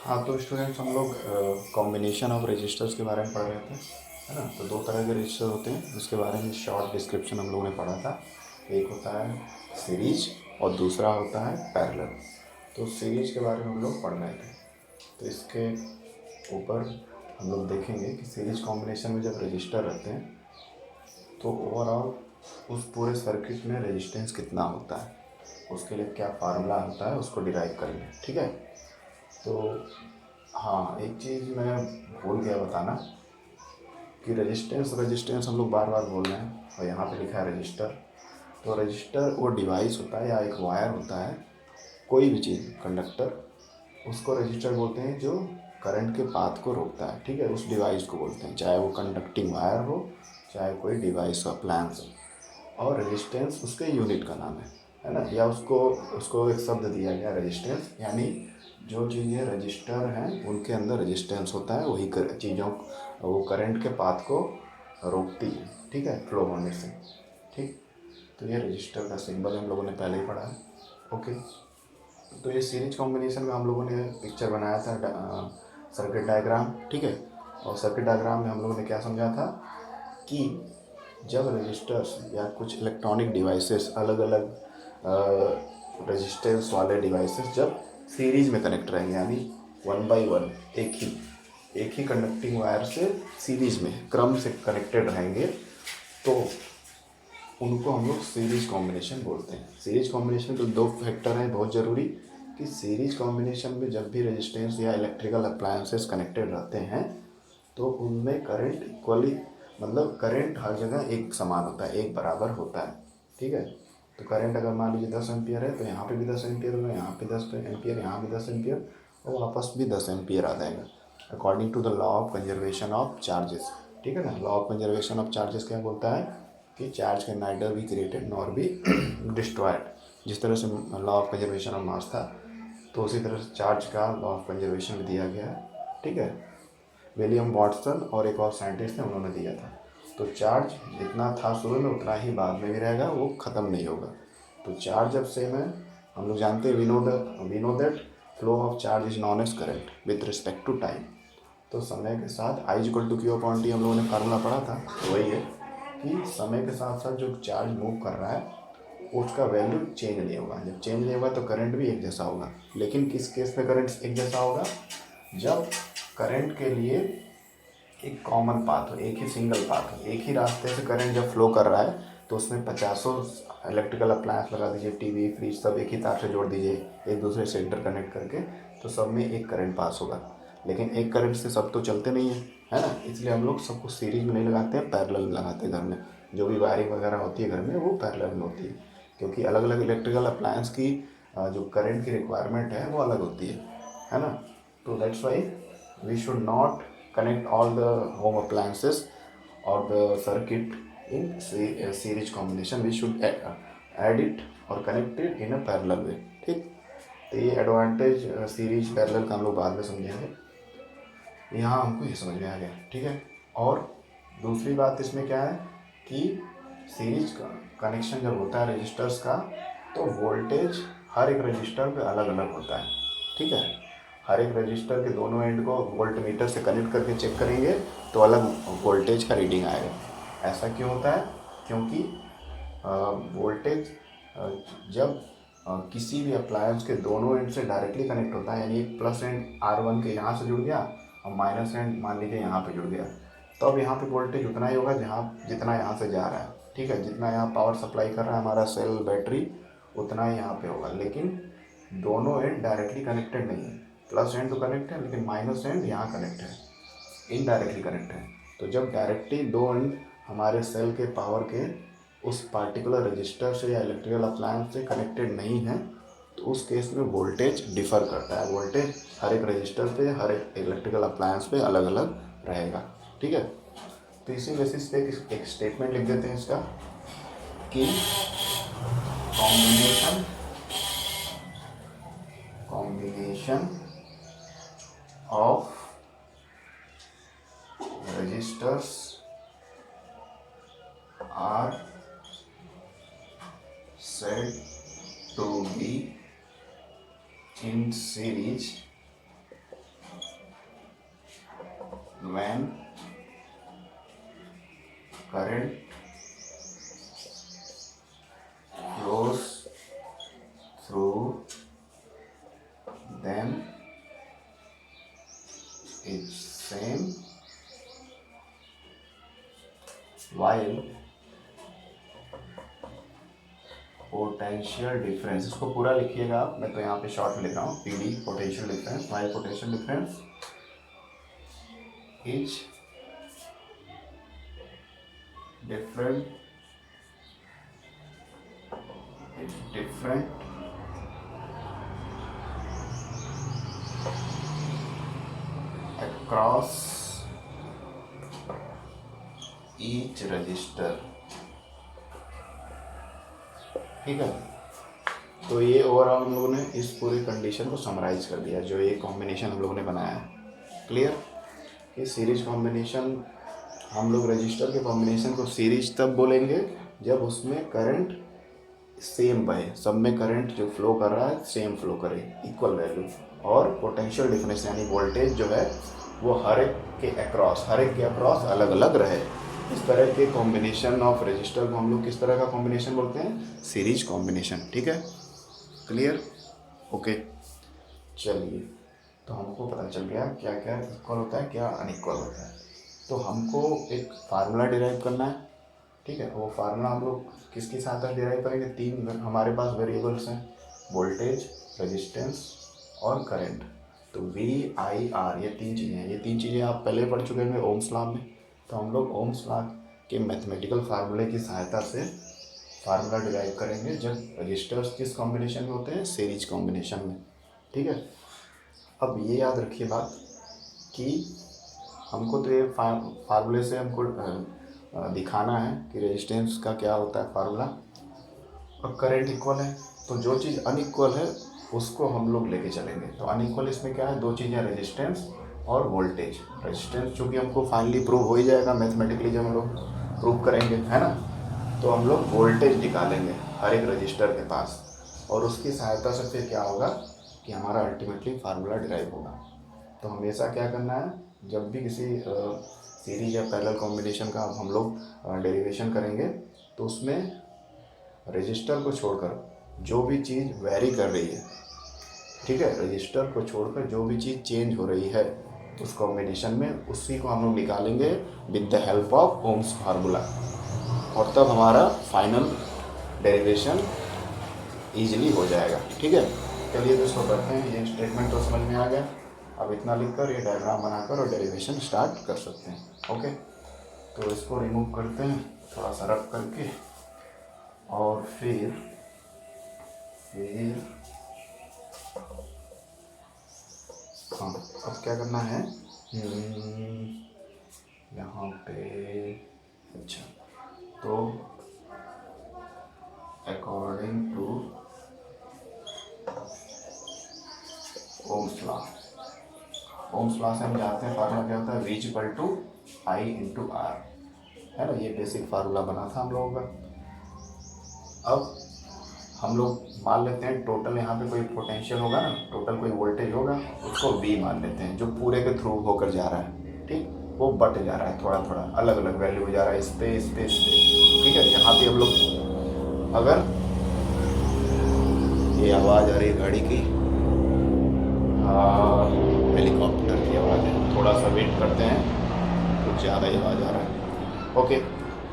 हाँ, तो स्टूडेंट्स हम लोग कॉम्बिनेशन ऑफ रजिस्टर्स के बारे में पढ़ रहे थे, है ना। तो दो तरह के रजिस्टर होते हैं जिसके बारे में शॉर्ट डिस्क्रिप्शन हम लोगों ने पढ़ा था। एक होता है सीरीज और दूसरा होता है पैरेलल। तो सीरीज के बारे में हम लोग पढ़ रहे थे। तो इसके ऊपर हम लोग देखेंगे कि सीरीज कॉम्बिनेशन में जब रजिस्टर रहते हैं तो ओवरऑल उस पूरे सर्किट में रेजिस्टेंस कितना होता है, उसके लिए क्या फार्मूला होता है, उसको डिराइव करेंगे। ठीक है। तो हाँ, एक चीज़ मैं भूल गया बताना कि रजिस्टेंस रजिस्टेंस हम लोग बार बार बोल रहे हैं और यहाँ पे लिखा है रजिस्टर। तो रजिस्टर वो डिवाइस होता है या एक वायर होता है, कोई भी चीज़, कंडक्टर, उसको रजिस्टर बोलते हैं जो करंट के पाथ को रोकता है। ठीक है, उस डिवाइस को बोलते हैं, चाहे वो कंडक्टिंग वायर हो, चाहे कोई डिवाइस हो, अप्लायंस हो। और रेजिस्टेंस उसके यूनिट का नाम है ना। या उसको उसको एक शब्द दिया गया रेजिस्टेंस, यानी जो चीज़ें रजिस्टर हैं उनके अंदर रेजिस्टेंस होता है, वही चीज़ों वो करंट के पाथ को रोकती है। ठीक है, फ्लो होने से। ठीक। तो ये रजिस्टर का सिंबल हम लोगों ने पहले ही पढ़ा है। ओके। तो ये सीरीज कॉम्बिनेशन में हम लोगों ने पिक्चर बनाया था, सर्किट डायग्राम। ठीक है। और सर्किट डायग्राम में हम लोगों ने क्या समझा था कि जब रजिस्टर्स या कुछ इलेक्ट्रॉनिक डिवाइसेस, अलग अलग रेजिस्टेंस वाले डिवाइसेस जब सीरीज में कनेक्ट रहेंगे, यानी वन बाय वन, एक ही कंडक्टिंग वायर से सीरीज में क्रम से कनेक्टेड रहेंगे, तो उनको हम लोग सीरीज कॉम्बिनेशन बोलते हैं। सीरीज कॉम्बिनेशन तो दो फैक्टर हैं बहुत ज़रूरी, कि सीरीज कॉम्बिनेशन में जब भी रेजिस्टेंस या इलेक्ट्रिकल अप्लायंसेस कनेक्टेड रहते हैं तो उनमें करंट इक्वली, मतलब करंट हर जगह एक समान होता है, एक बराबर होता है। ठीक है। तो करंट अगर मान लीजिए 10 एम्पियर है तो यहाँ पे भी 10 एम्पियर होगा, यहाँ पे 10 एम्पियर, यहाँ भी 10 एम्पियर, और वापस भी 10 एम्पियर आ जाएगा, according to the law of conservation of charges. ठीक है ना। Law of conservation of charges क्या बोलता है कि charge can neither be created nor be destroyed. जिस तरह से law of conservation of mass था, तो उसी तरह से चार्ज का लॉ ऑफ कंजर्वेशन भी दिया गया है। ठीक है। विलियम वॉटसन और एक और साइंटिस्ट है, उन्होंने दिया था। तो चार्ज जितना था शुरू में उतना ही बाद में भी रहेगा, वो ख़त्म नहीं होगा। तो चार्ज जब सेम है, हम लोग जानते हैं, we know that flow of charge is known as current with respect to time. तो समय के साथ I equal to q upon t हम लोगों ने फार्मूला पढ़ा था, तो वही है कि समय के साथ साथ जो चार्ज मूव कर रहा है उसका वैल्यू चेंज नहीं होगा। जब चेंज नहीं होगा तो करंट भी एक जैसा होगा। लेकिन किस केस में करंट एक जैसा होगा? जब करंट के लिए एक कॉमन पाथ हो, एक ही सिंगल पाथ हो, एक ही रास्ते से करंट जब फ्लो कर रहा है तो उसमें पचासों इलेक्ट्रिकल अप्लायंस लगा दीजिए, टीवी, फ्रिज, सब एक ही तार से जोड़ दीजिए एक दूसरे से इंटरकनेक्ट करके, तो सब में एक करंट पास होगा। लेकिन एक करंट से सब तो चलते नहीं है ना। इसलिए हम लोग सबको सीरीज में नहीं लगाते हैं, पैरेलल में लगाते हैं घर में। जो भी वायरिंग वगैरह होती है घर में वो पैरेलल में होती है, क्योंकि अलग अलग इलेक्ट्रिकल अप्लायंस की जो करंट की रिक्वायरमेंट है वो अलग होती है ना। तो that's why we should not connect all the home appliances or the circuit in series combination. We should add it or connect it in a parallel way. ठीक। तो ये एडवांटेज सीरीज पैरेलल का हम लोग बाद में समझेंगे, यहाँ हमको ये समझ में आ गया। ठीक है। और दूसरी बात इसमें क्या है कि सीरीज का कनेक्शन जब होता है रजिस्टर्स का, तो वोल्टेज हर एक रजिस्टर पे अलग अलग होता है। ठीक है। हर एक रजिस्टर के दोनों एंड को वोल्ट मीटर से कनेक्ट करके चेक करेंगे तो अलग वोल्टेज का रीडिंग आएगा। ऐसा क्यों होता है? क्योंकि वोल्टेज जब किसी भी अप्लायंस के दोनों एंड से डायरेक्टली कनेक्ट होता है, यानी एक प्लस एंड R1 के यहाँ से जुड़ गया और माइनस एंड मान लीजिए यहाँ पे जुड़ गया, तो अब यहाँ पे वोल्टेज उतना ही होगा जहाँ जितना यहाँ से जा रहा है। ठीक है। जितना यहाँ पावर सप्लाई कर रहा है हमारा सेल, बैटरी, उतना ही यहाँ पे होगा। लेकिन दोनों एंड डायरेक्टली कनेक्टेड नहीं है। प्लस एंड तो कनेक्ट है लेकिन माइनस एंड यहाँ कनेक्ट है, इनडायरेक्टली कनेक्ट है। तो जब डायरेक्टली दो एंड हमारे सेल के पावर के उस पार्टिकुलर रजिस्टर से या इलेक्ट्रिकल अप्लायंस से कनेक्टेड नहीं है, तो उस केस में वोल्टेज डिफ़र करता है। वोल्टेज हर एक रजिस्टर पे, हर एक इलेक्ट्रिकल अप्लायंस पे अलग अलग रहेगा। ठीक है। तो इसी बेसिस पे एक स्टेटमेंट लिख देते हैं इसका कि combination combination of registers are said to be in series when current flows through them is same while potential difference, इसको पूरा लिखिएगा आप, मैं तो यहाँ पे शॉर्ट में लिख रहा हूँ, PD potential difference, while potential difference is different across each register। ठीक है, तो ये ओवरऑल हम लोगों ने इस पूरी कंडीशन को समराइज कर दिया, जो ये कॉम्बिनेशन हम लोगों ने बनाया है। क्लियर? ये सीरीज कॉम्बिनेशन, हम लोग रजिस्टर के कॉम्बिनेशन को सीरीज तब बोलेंगे जब उसमें करंट सेम बहे, सब में करंट जो फ्लो कर रहा है सेम फ्लो करे, इक्वल वैल्यू, और पोटेंशियल डिफरेंस यानी वोल्टेज जो है वो हर एक के अक्रॉस अलग अलग रहे। इस तरह के कॉम्बिनेशन ऑफ रजिस्टर को हम लोग किस तरह का कॉम्बिनेशन बोलते हैं? Series combination. ठीक है, क्लियर? ओके, चलिए, तो हमको पता चल गया क्या क्या इक्वल होता है, क्या अनइक्वल होता है। तो हमको एक फार्मूला डिराइव करना है। ठीक है, वो फार्मूला हम लोग किसकी सहायता डिराइव करेंगे? तीन हमारे पास वेरिएबल्स हैं, वोल्टेज, रेजिस्टेंस और करंट। तो वी आई आर, ये तीन चीज़ें हैं। ये तीन चीज़ें आप पहले पढ़ चुके हैं ओम्स लॉ में। तो हम लोग ओम्स लॉ के मैथमेटिकल फार्मूले की सहायता से फार्मूला डिराइव करेंगे जब रजिस्टर्स किस कॉम्बिनेशन में होते हैं? सीरीज कॉम्बिनेशन में। ठीक है, अब ये याद रखिए बात कि हमको तो ये फार्मूले से हमको दिखाना है कि रेजिस्टेंस का क्या होता है फार्मूला, और करंट इक्वल है। तो जो चीज़ अनइक्वल है उसको हम लोग लेके चलेंगे। तो अनइक्वल इसमें क्या है? दो चीज़ें, रेजिस्टेंस और वोल्टेज। रेजिस्टेंस चूँकि हमको फाइनली प्रूव हो ही जाएगा मैथमेटिकली, जब हम लोग प्रूव करेंगे, है ना, तो हम लोग वोल्टेज निकालेंगे हर एक रजिस्टर के पास, और उसकी सहायता से फिर क्या होगा कि हमारा अल्टीमेटली फार्मूला डिराइव होगा। तो हमेशा क्या करना है, जब भी किसी सीरीज या पैरेलल कॉम्बिनेशन का हम लोग डेरिवेशन करेंगे, तो उसमें रजिस्टर को छोड़कर जो भी चीज़ वेरी कर रही है, ठीक है, रजिस्टर को छोड़कर जो भी चीज़ चेंज हो रही है उस कॉम्बिनेशन में, उसी को हम लोग निकालेंगे with the help of Ohm's formula, और तब हमारा फाइनल डेरिवेशन ईजिली हो जाएगा। ठीक है, चलिए तो इसको करते हैं। ये स्टेटमेंट तो समझ में आ गया। अब इतना लिखकर ये डायग्राम बनाकर और डेरिवेशन स्टार्ट कर सकते हैं। ओके, तो इसको रिमूव करते हैं थोड़ा सा रफ करके, और फिर हाँ, अब क्या करना है यहाँ पे, अच्छा, तो according to Ohm's law, Ohm's law से हम जानते हैं फार्मूला क्या होता है? V equal to I into R, है ना, ये बेसिक फार्मूला बना था हम लोगों का। अब हम लोग मान लेते हैं टोटल यहाँ पे कोई पोटेंशियल होगा ना, टोटल कोई वोल्टेज होगा, उसको V मान लेते हैं, जो पूरे के थ्रू होकर जा रहा है। ठीक, वो बट जा रहा है, थोड़ा थोड़ा अलग अलग वैल्यू हो जा रहा है, इस पे इस पे इस पे। ठीक है, यहाँ पे हम लोग, अगर ये आवाज़ आ रही है गाड़ी की, हेलीकॉप्टर की आवाज़ है, थोड़ा सा वेट करते हैं, कुछ ज़्यादा ही आवाज़ आ रहा है। ओके,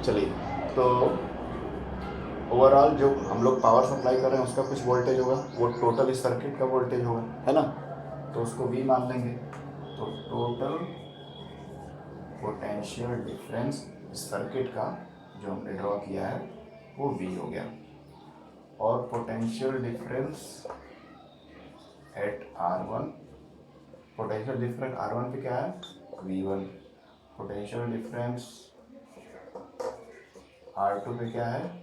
चलिए, तो ओवरऑल जो हम लोग पावर सप्लाई कर रहे हैं उसका कुछ वोल्टेज होगा, वो टोटल इस सर्किट का वोल्टेज होगा, है ना, तो उसको V मान लेंगे। तो टोटल पोटेंशियल डिफरेंस इस सर्किट का जो हमने ड्रॉ किया है वो V हो गया, और potential difference at R1, potential difference R1 पे क्या है? V1। पोटेंशियल डिफरेंस R2 पे क्या है?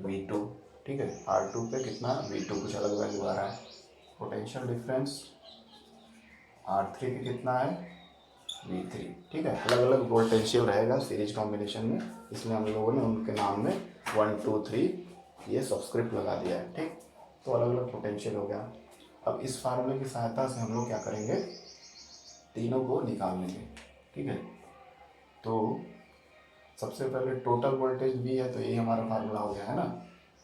V2। ठीक है, R2 पे कितना? V2, कुछ अलग वैल्यू आ रहा है। पोटेंशियल डिफरेंस R3 पे कितना है? V3। ठीक है, अलग अलग पोटेंशियल रहेगा सीरीज कॉम्बिनेशन में, इसलिए हम लोगों ने उनके नाम में 1 2 3 ये सब्सक्रिप्ट लगा दिया है। ठीक, तो अलग अलग पोटेंशियल हो गया। अब इस फार्मूले की सहायता से हम लोग क्या करेंगे? तीनों को निकाल लेंगे। ठीक है। तो सबसे पहले टोटल वोल्टेज V है, तो ये हमारा फार्मूला हो गया है ना,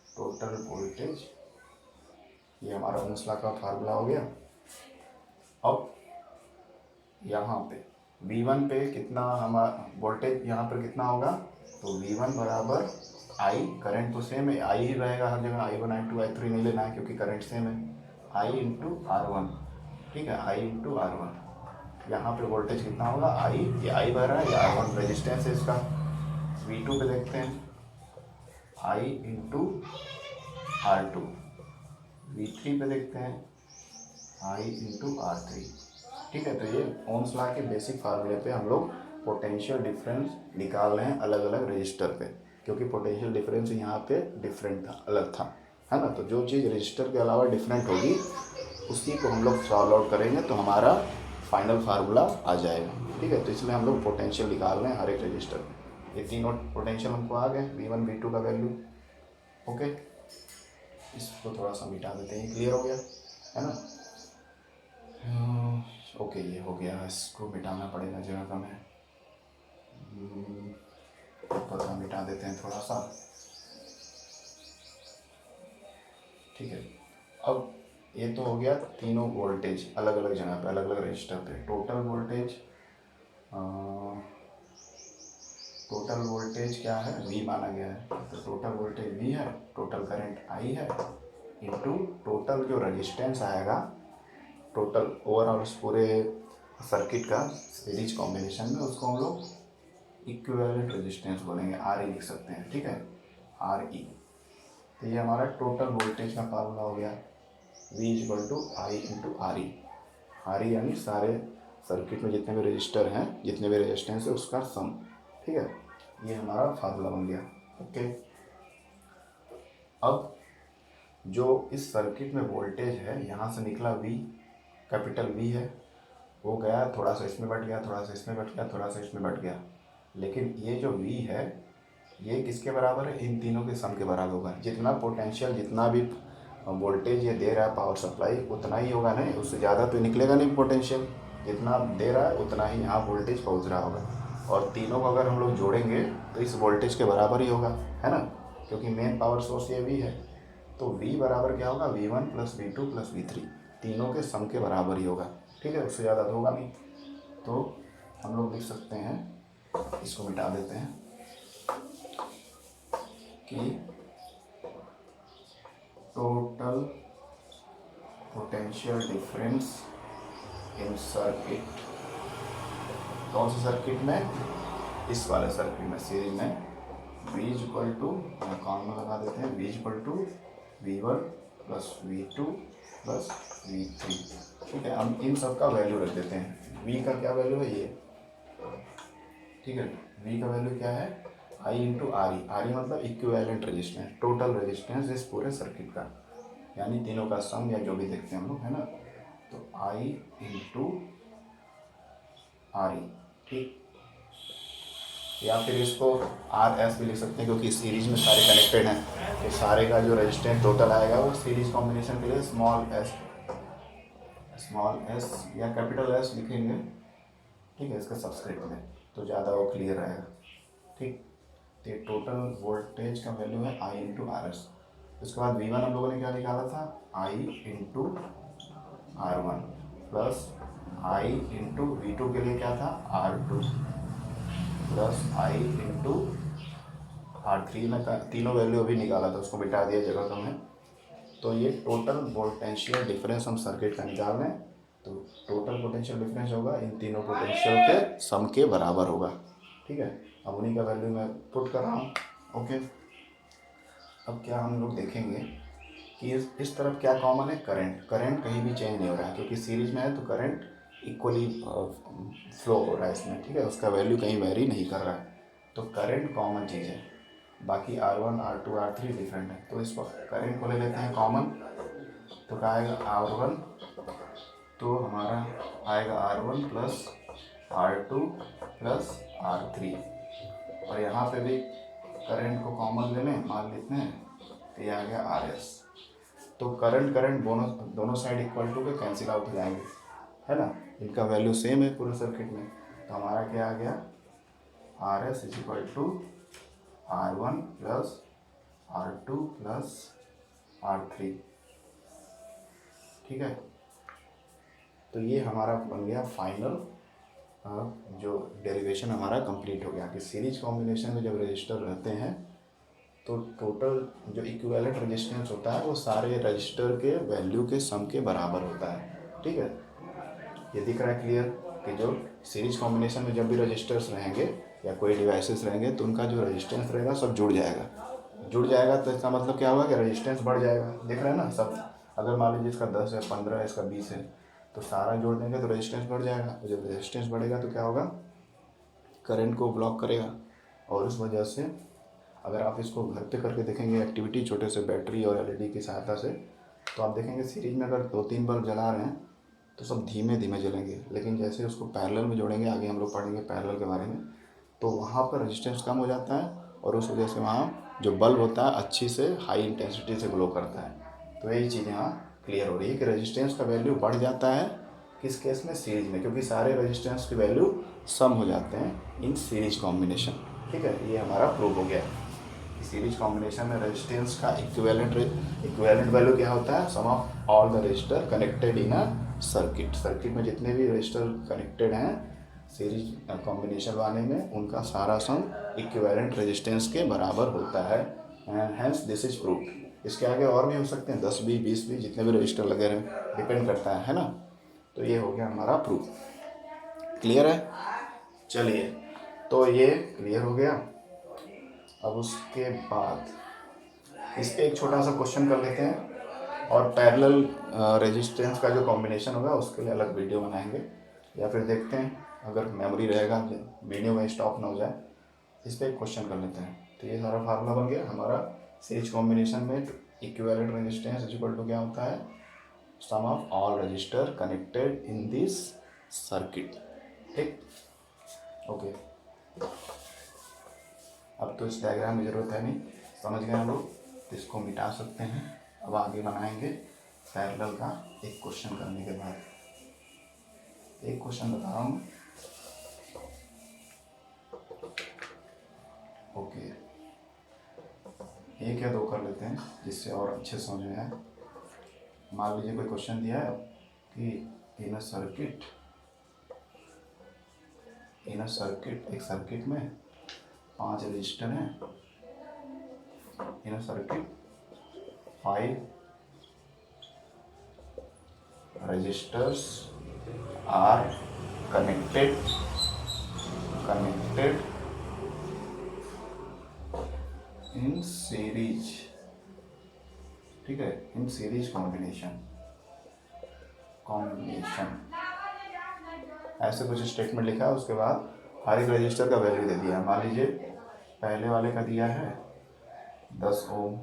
टोटल वोल्टेज, ये हमारा ओम्स लॉ का फार्मूला हो गया। अब यहाँ पे V1 पे कितना हमारा वोल्टेज यहाँ पर कितना होगा, तो V1 बराबर I, करंट तो सेम है, I ही रहेगा हर जगह, I1 I2 I3 नहीं लेना है क्योंकि करंट सेम है, I इंटू R1, ठीक है, I इंटू R1। यहाँ पे वोल्टेज कितना होगा, I, ये I बह रहा है, ये R1 रेजिस्टेंस है इसका। V2 पे देखते हैं, I इंटू R2। V3 पे देखते हैं, I इंटू R3, ठीक है। तो ये ओम्स लॉ के बेसिक फार्मूले पे हम लोग पोटेंशियल डिफरेंस निकाल रहे हैं अलग अलग रजिस्टर पे, क्योंकि पोटेंशियल डिफरेंस यहाँ पे डिफरेंट था, अलग था, है ना। तो जो चीज़ रजिस्टर के अलावा डिफरेंट होगी उसी को हम लोग सॉल्व आउट करेंगे तो हमारा फाइनल फार्मूला आ जाएगा, ठीक है। तो इसलिए हम लोग पोटेंशियल निकाल रहे हैं हर एक रजिस्टर में। ये तीनों पोटेंशियल हमको आ गए, V1 V2 का वैल्यू, ओके। इसको थोड़ा सा मिटा देते हैं, क्लियर हो गया है ना। ओके, ये हो गया, इसको मिटाना पड़ेगा जगह कम है, पता मिटा देते हैं थोड़ा सा, ठीक है। अब ये तो हो गया तीनों वोल्टेज अलग अलग जगह पे, अलग अलग रजिस्टर पे। टोटल वोल्टेज क्या है, V माना गया है, तो टोटल वोल्टेज V है, टोटल करंट I है, इंटू टोटल जो रजिस्टेंस आएगा, टोटल ओवरऑल उस पूरे सर्किट का सीरीज कॉम्बिनेशन में, उसको हम लोग इक्विवेलेंट रेजिस्टेंस बोलेंगे, RE लिख सकते हैं, ठीक है, RE। तो ये हमारा टोटल वोल्टेज का फार्मूला हो गया, V equal to I into RE। RE यानी सारे सर्किट में जितने भी रजिस्टर हैं, जितने भी रेजिस्टेंस है उसका सम, ठीक है। ये हमारा फार्मूला बन गया, ओके। अब जो इस सर्किट में वोल्टेज है, यहाँ से निकला V, कैपिटल V है, वो गया थोड़ा सा इसमें बढ़ गया, थोड़ा सा इसमें बढ़ गया, थोड़ा सा इसमें बढ़ गया, लेकिन ये जो V है ये किसके बराबर है, इन तीनों के सम के बराबर होगा। जितना पोटेंशियल, जितना भी वोल्टेज ये दे रहा है पावर सप्लाई, उतना ही होगा नहीं, उससे ज़्यादा तो निकलेगा नहीं पोटेंशियल। जितना दे रहा है उतना ही यहाँ वोल्टेज पहुँच रहा होगा, और तीनों को अगर हम लोग जोड़ेंगे तो इस वोल्टेज के बराबर ही होगा, है ना, क्योंकि मेन पावर सोर्स ये V है। तो V बराबर क्या होगा, V1 plus V2 plus V3, तीनों के सम के बराबर ही होगा, ठीक है, उससे ज़्यादा तो होगा नहीं। तो हम लोग लिख सकते हैं, इसको मिटा देते हैं, कि total potential difference in circuit, कौन से सर्किट में, इस वाले सर्किट में, सीरीज में, V इक्वल टू, कॉमन लगा देते हैं, V equal to V1 plus V2 plus V3, ठीक है। हम इन सब का वैल्यू रख देते हैं। V का क्या वैल्यू है, ये, ठीक है, V का वैल्यू क्या है, I इंटू RE, RE मतलब इक्विवेलेंट रेजिस्टेंस, टोटल रेजिस्टेंस इस पूरे सर्किट का, यानी तीनों का सम, या जो भी देखते हैं हम लोग, है ना। तो I इंटू RE, ठीक, या फिर इसको RS भी लिख सकते हैं, क्योंकि सीरीज में सारे कनेक्टेड हैं, तो सारे का जो रेजिस्टेंस टोटल आएगा वो सीरीज कॉम्बिनेशन के लिए स्मॉल s या कैपिटल S लिखेंगे, ठीक है, इसका सब्सक्रिप्ट में, तो ज़्यादा वो क्लियर रहेगा, ठीक। तो टोटल वोल्टेज का वैल्यू है I इंटू RS। उसके बाद V1 हम लोगों ने क्या निकाला था, I into R1 plus I into V2 के लिए क्या था, R2 plus I into R3 में तीनों वैल्यू अभी निकाला था, उसको मिटा दिया जगह कम है। तो ये टोटल पोटेंशियल डिफरेंस हम सर्किट का निकाल रहे हैं, तो टोटल पोटेंशियल डिफरेंस होगा इन तीनों पोटेंशियल के सम के बराबर होगा, ठीक है। अब उन्हीं का वैल्यू मैं पुट कर रहा हूँ, ओके। अब क्या हम लोग देखेंगे कि इस तरफ क्या कॉमन है, करंट कहीं भी चेंज नहीं हो रहा है, क्योंकि सीरीज में है तो करंट इक्वली फ्लो हो रहा है इसमें, ठीक है, उसका वैल्यू कहीं वेरी नहीं कर रहा है, तो करंट कॉमन चीज़ है। बाकी R1 R2 R3 डिफरेंट है, तो इस करंट को ले लेते हैं कॉमन, तो क्या आएगा, R1, तो हमारा आएगा R1 plus R2 plus R3, और यहाँ पे भी करंट को कॉमन ले लें, मान लेते हैं, तो ये आ गया RS। तो करंट दोनों साइड इक्वल टू के कैंसिल आउट हो जाएंगे, है ना, इनका वैल्यू सेम है पूरे सर्किट में, तो हमारा क्या आ गया, RS is equal to R1 plus R2 plus R3। ठीक है, तो ये हमारा बन गया फाइनल जो डेरिवेशन हमारा कंप्लीट हो गया कि सीरीज कॉम्बिनेशन में जब रजिस्टर रहते हैं तो टोटल जो इक्विवेलेंट रेजिस्टेंस होता है वो सारे रजिस्टर के वैल्यू के सम के बराबर होता है। ठीक है, ये दिख रहा है क्लियर कि जो सीरीज कॉम्बिनेशन में जब भी रजिस्टर्स रहेंगे या कोई डिवाइसेस रहेंगे तो उनका जो रेजिस्टेंस रहेगा सब जुड़ जाएगा। तो इसका मतलब क्या होगा कि रेजिस्टेंस बढ़ जाएगा। दिख रहा है ना सब, अगर मान लीजिए इसका 10 है, 15 है, इसका 20 है, तो सारा जोड़ देंगे तो रेजिस्टेंस बढ़ जाएगा। तो जब रेजिस्टेंस बढ़ेगा तो क्या होगा, करंट को ब्लॉक करेगा। और उस वजह से अगर आप इसको घर पे करके देखेंगे एक्टिविटी छोटे से बैटरी और एलईडी की सहायता से, तो आप देखेंगे सीरीज में अगर 2-3 बल्ब जला रहे हैं तो सब धीमे धीमे जलेंगे, लेकिन जैसे उसको पैरेलल में जोड़ेंगे, आगे हम लोग पढ़ेंगे पैरेलल के बारे में, तो वहाँ पर रेजिस्टेंस कम हो जाता है और उस वजह से वहाँ जो बल्ब होता है अच्छी से हाई इंटेंसिटी से ग्लो करता है। तो यही चीज़ यहाँ क्लियर हो रही है कि रेजिस्टेंस का वैल्यू बढ़ जाता है किस केस में, सीरीज में, क्योंकि सारे रेजिस्टेंस की वैल्यू सम हो जाते हैं इन सीरीज कॉम्बिनेशन। ठीक है, ये हमारा प्रूव हो गया। सीरीज कॉम्बिनेशन में रेजिस्टेंस का इक्विवेलेंट वैल्यू क्या होता है, sum of all the resistor connected in a circuit में जितने भी रजिस्टर कनेक्टेड हैं सीरीज कॉम्बिनेशन वाले में, उनका सारा सम इक्विवेलेंट रेजिस्टेंस के बराबर होता है। And hence this is proved. इसके आगे और भी हो सकते हैं, 10 भी, 20 भी, जितने भी रजिस्टर लगे रहे, डिपेंड करता है ना। तो ये हो गया हमारा प्रूफ। क्लियर है, चलिए, तो ये क्लियर हो गया। अब उसके बाद इस पे एक छोटा सा क्वेश्चन कर लेते हैं और पैरेलल रेजिस्टेंस का जो कॉम्बिनेशन होगा उसके लिए अलग वीडियो बनाएंगे, या फिर देखते हैं अगर मेमोरी रहेगा वीडियो में स्टॉप ना हो जाए, इस पर एक क्वेश्चन कर लेते हैं। तो ये सारा फार्मूला बन गया हमारा। सीरीज कॉम्बिनेशन में equivalent resistance is equal to क्या होता है, sum of all resistor connected in this circuit. ठीक, ओके। अब तो इस डायग्राम की ज़रूरत है नहीं, समझ गए हम लोग, तो इसको मिटा सकते हैं। अब आगे बनाएंगे पैरेलल का एक क्वेश्चन करने के बाद। एक क्वेश्चन बता रहा हूँ, ओके, एक या दो कर लेते हैं जिससे और अच्छे समझ में आए। मान लीजिए कोई क्वेश्चन दिया है कि इन अ सर्किट एक सर्किट में 5 रजिस्टर हैं। In a circuit 5 resistors are connected in series. ठीक है, इन सीरीज कॉम्बिनेशन ऐसे कुछ स्टेटमेंट लिखा है। उसके बाद हर एक रजिस्टर का वैल्यू दे दिया। मान लीजिए पहले वाले का दिया है 10 ओम,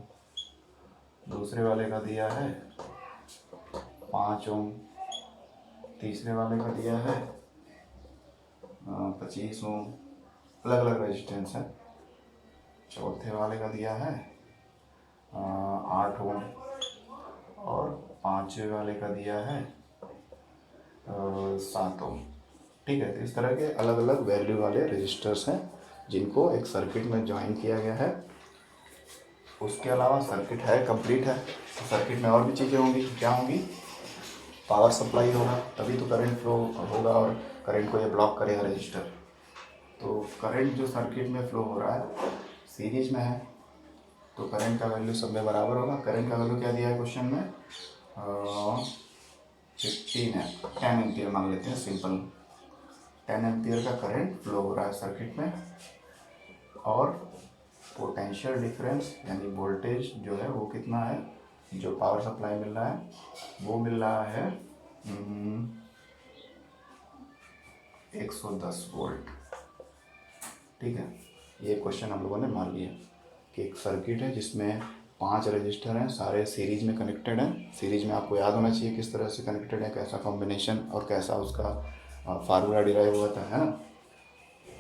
दूसरे वाले का दिया है 5 ओम, तीसरे वाले का दिया है 25 ओम, अलग अलग रेजिस्टेंस है। चौथे वाले का दिया है 8 ओम और पाँचवें वाले का दिया है 7 ओम। ठीक है, तो इस तरह के अलग अलग वैल्यू वाले रजिस्टर्स हैं जिनको एक सर्किट में ज्वाइन किया गया है। उसके अलावा सर्किट है कंप्लीट है, तो सर्किट में और भी चीज़ें होंगी। क्या होंगी, पावर सप्लाई होगा, तभी तो करंट फ्लो होगा और करंट को ये ब्लॉक करेगा रजिस्टर। तो करंट जो सर्किट में फ्लो हो रहा है सीरीज में है, तो करंट का वैल्यू सब में बराबर होगा। करंट का वैल्यू क्या दिया है क्वेश्चन में, 15 है, 10 एम्पियर मान लेते हैं सिंपल। 10 एम्पियर का करंट फ्लो हो रहा है सर्किट में, और पोटेंशियल डिफरेंस यानी वोल्टेज जो है वो कितना है, जो पावर सप्लाई मिल रहा है वो मिल रहा है 110 वोल्ट। ठीक है, ये क्वेश्चन हम लोगों ने मान लिया कि एक सर्किट है जिसमें 5 रजिस्टर हैं, सारे सीरीज में कनेक्टेड हैं। सीरीज में आपको याद होना चाहिए किस तरह से कनेक्टेड है, कैसा कॉम्बिनेशन और कैसा उसका फार्मूला डिराइव हुआ था, है ना।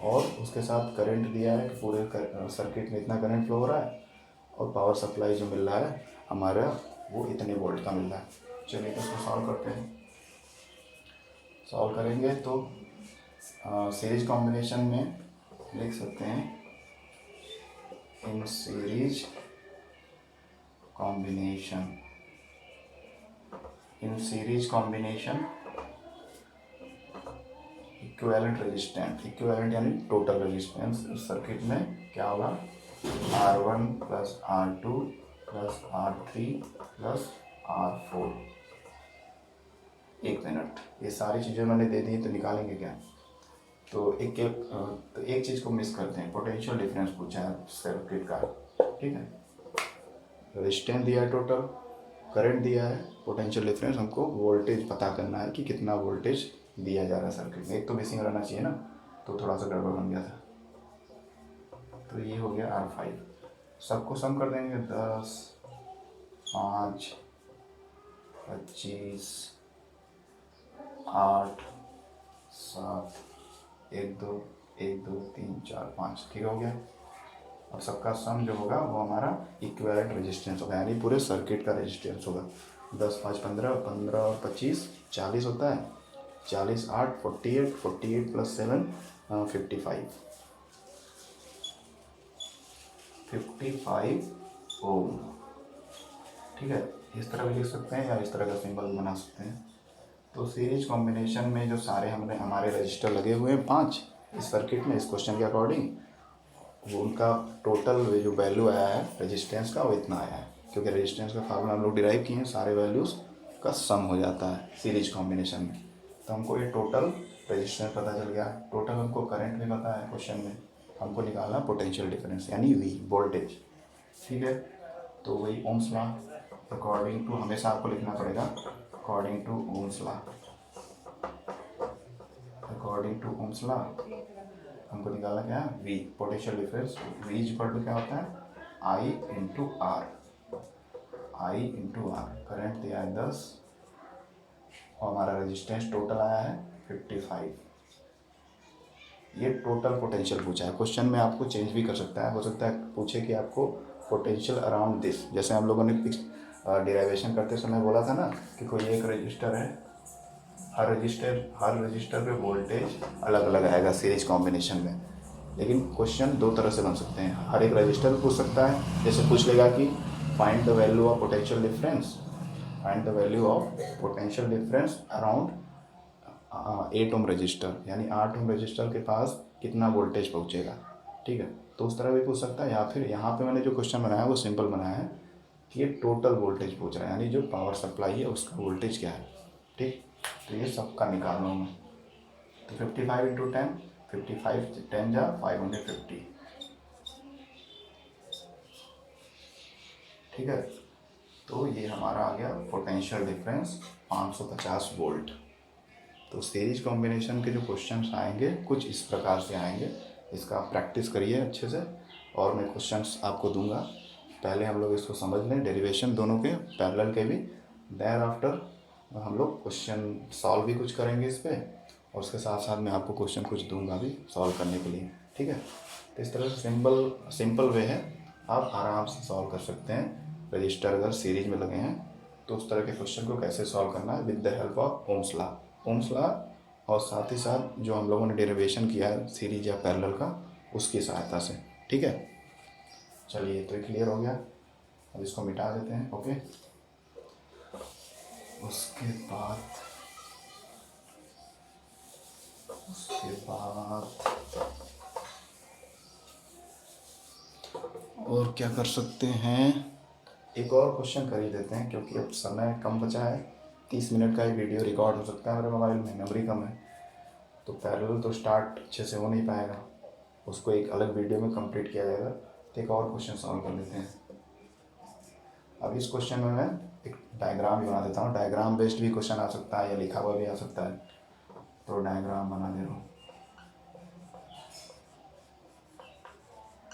और उसके साथ करंट दिया है कि पूरे सर्किट में इतना करंट फ्लो हो रहा है, और पावर सप्लाई जो मिल रहा है हमारा वो इतने वोल्ट का मिल रहा है। चलिए तो इसको सॉल्व करते हैं। सॉल्व करेंगे तो सीरीज कॉम्बिनेशन में लिख सकते हैं in series combination, in series combination equivalent resistance, equivalent यानी टोटल रेजिस्टेंस इस सर्किट में क्या होगा, R1 plus R2 plus R3 plus R4। एक मिनट, ये सारी चीज़ें मैंने दे दी तो निकालेंगे क्या? तो एक चीज़ को मिस करते हैं, पोटेंशियल डिफरेंस पूछा है सर्किट का, ठीक है। रेजिस्टेंस दिया है टोटल, करंट दिया है, पोटेंशियल डिफरेंस हमको वोल्टेज पता करना है कि कितना वोल्टेज दिया जा रहा है सर्किट में। एक तो बेसिक रहना चाहिए ना, तो थोड़ा सा गड़बड़ बन गया था। तो ये हो गया R5, सबको सम कर देंगे, 10, 5, 25, 8, 7, 1 2 1 2 3 4 5, ठीक हो गया। अब सबका सम जो होगा वो हमारा इक्विवेलेंट रेजिस्टेंस होगा, यानी पूरे सर्किट का रेजिस्टेंस होगा। 10 5 15, 15 और 25 40 होता है, 40 8 48, 48 प्लस 7 55 ओम, ठीक है। इस तरह भी लिख सकते हैं या इस तरह का सिंबल बना सकते हैं। तो सीरीज कॉम्बिनेशन में जो सारे हमारे रजिस्टर लगे हुए हैं 5 इस सर्किट में, इस क्वेश्चन के अकॉर्डिंग, वो उनका टोटल जो वैल्यू आया है रेजिस्टेंस का वो इतना आया है, क्योंकि रेजिस्टेंस का फार्मूला हम लोग डिराइव किए हैं, सारे वैल्यूज़ का सम हो जाता है सीरीज कॉम्बिनेशन में। तो हमको ये टोटल रेजिस्टेंस पता चल गया, टोटल हमको करंट भी पता है क्वेश्चन में, हमको निकालना पोटेंशियल डिफरेंस यानी V वोल्टेज, ठीक है। तो वही ओम्स लॉ अकॉर्डिंग टू, हमेशा आपको लिखना पड़ेगा according to Ohm's law, according to Ohm's law हमको निकालना क्या है, V potential difference. V equal to क्या होता है, I into R, I into R. Current दिया है 10 और हमारा रेजिस्टेंस टोटल आया है 55। ये टोटल पोटेंशियल पूछा है क्वेश्चन में, आपको चेंज भी कर सकता है, हो सकता है पूछे कि आपको पोटेंशियल अराउंड दिस, जैसे हम लोगों ने डिराइवेशन करते समय बोला था ना कि कोई एक रजिस्टर है, हर रजिस्टर पे वोल्टेज अलग अलग आएगा सीरीज कॉम्बिनेशन में। लेकिन क्वेश्चन दो तरह से बन सकते हैं, हर एक रजिस्टर पूछ सकता है, जैसे पूछ लेगा कि find the value of potential difference, find the value of potential difference around 8 ohm resistor, यानी 8 ओम रजिस्टर के पास कितना वोल्टेज पहुंचेगा, ठीक है। तो उस तरह भी पूछ सकता है, या फिर यहाँ पे मैंने जो क्वेश्चन बनाया वो सिंपल बनाया है कि ये टोटल वोल्टेज पूछ रहा है, यानी जो पावर सप्लाई है उसका वोल्टेज क्या है, ठीक। तो ये सबका निकाल रहा हूँ मैं। तो 55 इंटू 10, 55 10 जा 550, ठीक है। तो ये हमारा आ गया पोटेंशियल डिफरेंस 550 वोल्ट। तो सीरीज कॉम्बिनेशन के जो क्वेश्चंस आएंगे कुछ इस प्रकार से आएंगे, इसका आप प्रैक्टिस करिए अच्छे से, और मैं क्वेश्चंस आपको दूंगा। पहले हम लोग इसको समझ लें, डेरिवेशन दोनों के पैरेलल के भी, देयर आफ्टर हम लोग क्वेश्चन सॉल्व भी कुछ करेंगे इस पर, और उसके साथ साथ मैं आपको क्वेश्चन कुछ दूंगा भी सॉल्व करने के लिए, ठीक है। तो इस तरह से सिंपल वे है, आप आराम से सॉल्व कर सकते हैं। रजिस्टर अगर सीरीज में लगे हैं तो उस तरह के क्वेश्चन को कैसे सॉल्व करना है with the help of Ohm's law, और साथ ही साथ जो हम लोगों ने डेरिवेशन किया है सीरीज या पैरेलल का, उसकी सहायता से, ठीक है। चलिए, तो क्लियर हो गया, अब इसको मिटा देते हैं, ओके। उसके बाद और क्या कर सकते हैं, एक और क्वेश्चन कर ही देते हैं क्योंकि अब समय कम बचा है, 30 मिनट का ही वीडियो रिकॉर्ड हो सकता है मेरे मोबाइल में, मेमोरी कम है, तो पैरेलल तो स्टार्ट अच्छे से हो नहीं पाएगा, उसको एक अलग वीडियो में कंप्लीट किया जाएगा। तो एक और क्वेश्चन सॉल्व कर लेते हैं। अब इस क्वेश्चन में मैं एक डायग्राम भी बना देता हूँ, डायग्राम बेस्ड भी क्वेश्चन आ सकता है या लिखा हुआ भी आ सकता है, तो डायग्राम बना दे रहा हूँ।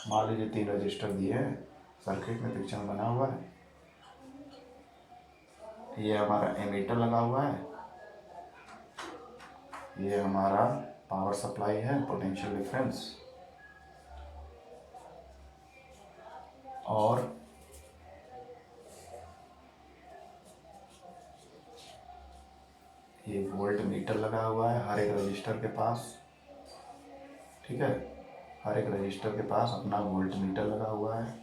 मान लीजिए 3 रजिस्टर दिए हैं, सर्किट में पिक्चर बना हुआ है, ये हमारा एमीटर लगा हुआ है, ये हमारा पावर सप्लाई है पोटेंशियल डिफरेंस, और ये वोल्ट मीटर लगा हुआ है हर एक रजिस्टर के पास, ठीक है। हर एक रजिस्टर के पास अपना वोल्ट मीटर लगा हुआ है।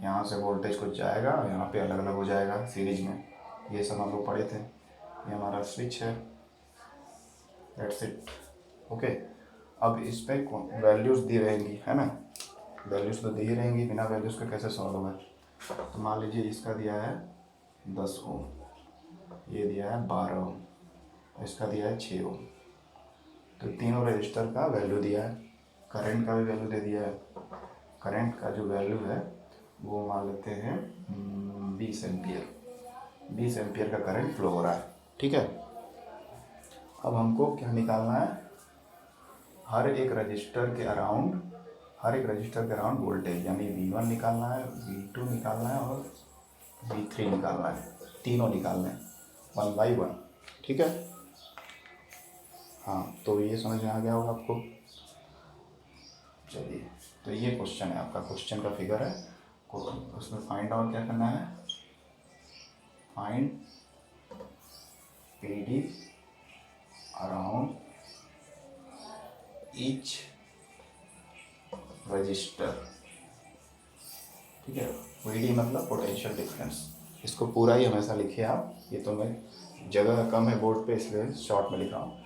यहाँ से वोल्टेज कुछ जाएगा, यहाँ पे अलग अलग हो जाएगा सीरीज में। ये सब हम लोग पढ़े थे। ये हमारा स्विच है, दैट्स इट। ओके, अब इस पे वैल्यूज़ दी रहेंगी, है ना। वैल्यूज़ तो दी ही रहेंगी, बिना वैल्यूज़ के कैसे सॉल्व होगा। तो मान लीजिए इसका दिया है 10 ओम, ये दिया है 12 ओम, इसका दिया है 6 ओम। तो तीनों रजिस्टर का वैल्यू दिया है, करंट का भी वैल्यू दे दिया है। करंट का जो वैल्यू है वो मान लेते हैं 20 एम्पियर। 20 एम्पियर का करंट फ्लो हो रहा है, ठीक है। अब हमको क्या निकालना है, हर एक रजिस्टर के अराउंड वोल्टेज, यानी V1 निकालना है, V2 निकालना है और V3 निकालना है। तीनों निकालने हैं 1 बाई 1, ठीक है। हाँ, तो ये समझ में आ गया होगा आपको। चलिए, तो ये क्वेश्चन है आपका, क्वेश्चन का फिगर है। उसमें फाइंड आउट क्या करना है, find PD around each register, ठीक है। PD मतलब पोटेंशियल डिफरेंस। इसको पूरा ही हमेशा लिखिए आप, ये तो मैं जगह कम है बोर्ड पे इसलिए शॉर्ट में लिख रहा हूँ।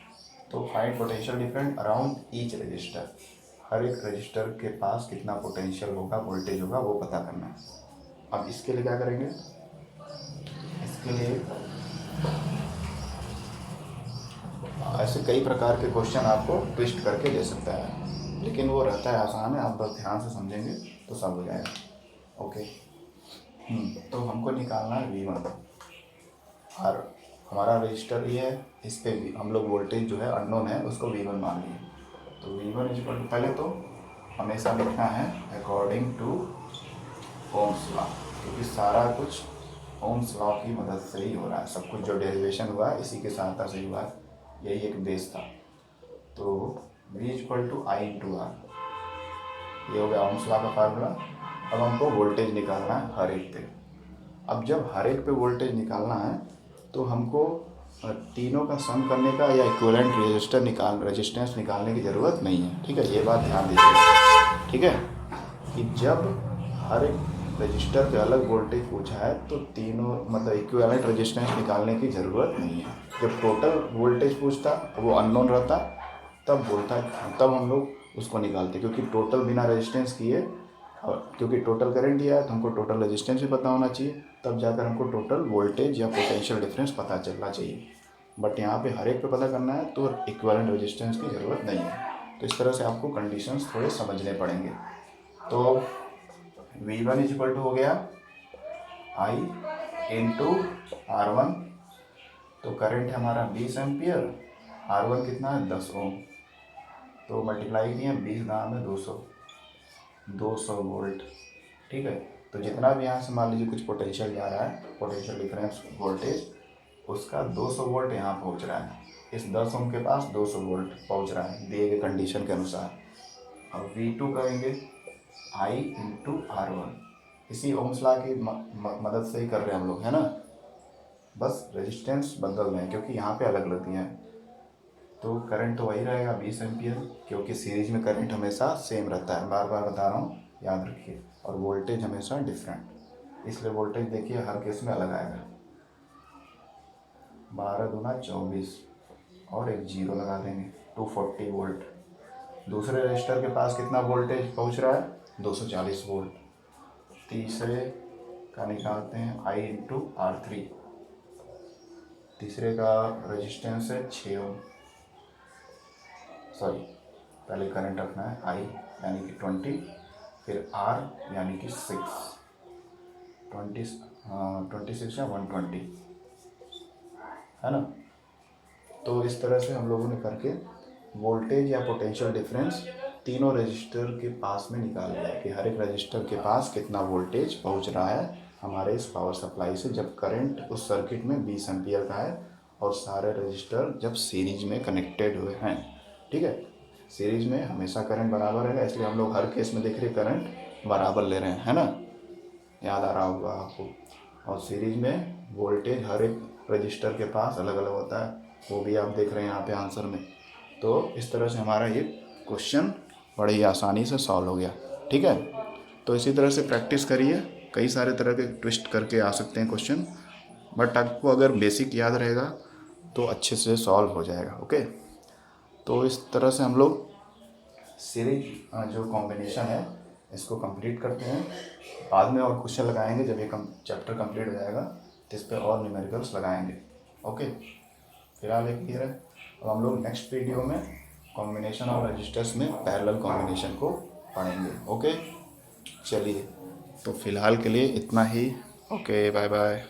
तो find potential difference around each resistor, हर एक रजिस्टर के पास कितना पोटेंशियल होगा, वोल्टेज होगा, वो पता करना है। अब इसके लिए क्या करेंगे, इसके लिए ऐसे कई प्रकार के क्वेश्चन आपको ट्विस्ट करके दे सकता है, लेकिन वो रहता है आसान है, आप बस ध्यान से समझेंगे तो सब हो जाएगा। ओके, तो हमको निकालना है V1। और हमारा रजिस्टर ये है, इस पर हम लोग वोल्टेज जो है अननोन है, उसको V1 मान लिए। तो V1 इक्वल टू, पहले तो हमेशा लिखना है अकॉर्डिंग टू ओम्स लॉ, क्योंकि सारा कुछ ओम्स लॉ की मदद से ही हो रहा है। सब कुछ जो डेरिवेशन हुआ है इसी की सहायता से हुआ है, यही एक बेस था। तो V equal to I into R, ये हो गया ओम्स लॉ का फार्मूला। अब हमको वोल्टेज निकालना है हर एक पे। अब जब हर एक पे वोल्टेज निकालना है तो हमको तीनों का सम करने का या इक्विवेलेंट रेजिस्टेंस निकालने की ज़रूरत नहीं है, ठीक है। ये बात ध्यान दीजिए, ठीक है, कि जब हर एक रजिस्टर पे अलग वोल्टेज पूछा है तो तीनों मतलब इक्विवेलेंट रेजिस्टेंस निकालने की ज़रूरत नहीं है। जब टोटल वोल्टेज पूछता, वो अननोन रहता, तब बोलता, तब हम लोग उसको निकालते, क्योंकि टोटल बिना रेजिस्टेंस किए, और क्योंकि टोटल करंट दिया है तो हमको टोटल रेजिस्टेंस भी पता होना चाहिए, तब जाकर हमको टोटल वोल्टेज या पोटेंशियल डिफरेंस पता चलना चाहिए। बट यहाँ पे हर एक पे पता करना है तो इक्विवेलेंट रेजिस्टेंस की ज़रूरत नहीं है। तो इस तरह से आपको कंडीशंस थोड़े समझने पड़ेंगे। तो V1 इक्वल टू हो गया I इंटू R1, तो करंट है हमारा 20 एम्पियर, R1 कितना है 10 ओम, तो मल्टीप्लाई किए 20 दाम में 200 वोल्ट, ठीक है। तो जितना भी यहाँ से मान लीजिए कुछ पोटेंशियल जा रहा है, पोटेंशियल डिफरेंस वोल्टेज, उसका 200 वोल्ट यहाँ पहुँच रहा है, इस 10 ओम के पास 200 वोल्ट पहुँच रहा है दिए गए कंडीशन के अनुसार। अब V2 करेंगे I इंटू R1, इसी ओम्स लॉ की मदद से ही कर रहे हैं हम लोग, है ना। बस रेजिस्टेंस बदल रहे हैं क्योंकि यहाँ पे अलग लगती हैं। तो करंट तो वही रहेगा 20 एम्पियर, क्योंकि सीरीज में करंट हमेशा सेम रहता है, बार बार बता रहा हूँ, याद रखिए। और वोल्टेज हमेशा डिफरेंट, इसलिए वोल्टेज देखिए हर केस में अलग आएगा। 12 दूना 24 और एक जीरो लगा देंगे, 240 वोल्ट। दूसरे रजिस्टर के पास कितना वोल्टेज पहुँच रहा है, 240 वोल्ट। तीसरे का निकालते हैं I इंटू R3, तीसरे का रेजिस्टेंस है 6 ओम, सॉरी पहले करंट रखना है I यानी कि 20, फिर R यानी कि 26 या 120, है ना। तो इस तरह से हम लोगों ने करके वोल्टेज या पोटेंशियल डिफरेंस तीनों रजिस्टर के पास में निकाल लिया कि हर एक रजिस्टर के पास कितना वोल्टेज पहुंच रहा है हमारे इस पावर सप्लाई से, जब करंट उस सर्किट में 20 एम्पियर का है और सारे रजिस्टर जब सीरीज में कनेक्टेड हुए हैं, ठीक है। सीरीज में हमेशा करंट बराबर रहेगा, इसलिए हम लोग हर केस में देख रहे करंट बराबर ले रहे हैं, है ना, याद आ रहा होगा आपको। और सीरीज में वोल्टेज हर एक रजिस्टर के पास अलग अलग होता है, वो भी आप देख रहे हैं यहाँ पे आंसर में। तो इस तरह से हमारा ये क्वेश्चन बड़े ही आसानी से सॉल्व हो गया। ठीक है, तो इसी तरह से प्रैक्टिस करिए। कई सारे तरह के ट्विस्ट करके आ सकते हैं क्वेश्चन, बट आपको अगर बेसिक याद रहेगा तो अच्छे से सॉल्व हो जाएगा। ओके, तो इस तरह से हम लोग सीरीज जो कॉम्बिनेशन है इसको कंप्लीट करते हैं। बाद में और क्वेश्चन लगाएंगे जब ये चैप्टर कंप्लीट हो जाएगा, तो इस पर और न्यूमेरिकल्स लगाएंगे। ओके, फिलहाल एक क्लियर है। अब हम लोग नेक्स्ट वीडियो में कॉम्बिनेशन ऑफ रजिस्टर्स में पैरेलल कॉम्बिनेशन को पढ़ेंगे। ओके, चलिए, तो फिलहाल के लिए इतना ही। Okay, bye bye.